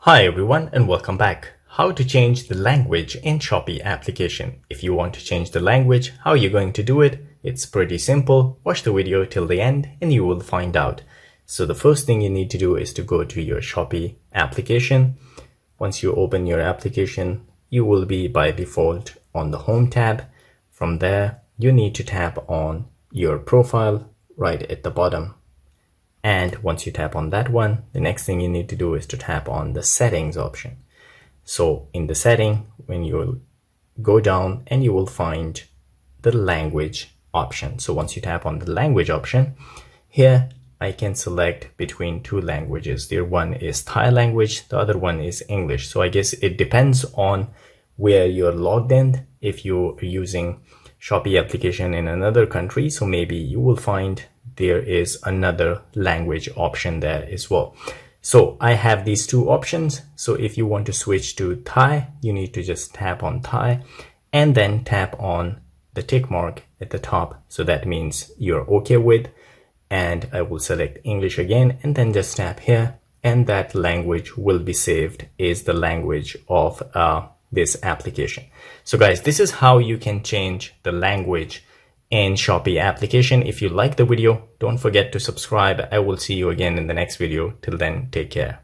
Hi everyone and welcome back. How to change the language in Shopee application. If you want to change the language, how are you going to do it? It's pretty simple. Watch the video till the end and you will find out. So the first thing you need to do is to go to your Shopee application. Once you open your application, you will be by default on the home tab. From there, you need to tap on your profile right at the bottom. And once you tap on that one, the next thing you need to do is to tap on the settings option. So in the setting, when you go down and you will find the language option. So once you tap on the language option, here I can select between two languages. The one is Thai language, the other one is English. So I guess it depends on where you're logged in. If you're using Shopee application in another country, so maybe you will find there is another language option there as well. So I have these two options. So if you want to switch to Thai, you need to just tap on Thai and then tap on the tick mark at the top. So that means you're okay with, and I will select English again and then just tap here, and that language will be saved as the language of this application. So guys, this is how you can change the language in Shopee application. If you like the video, don't forget to subscribe. I will see you again in the next video. Till then, take care.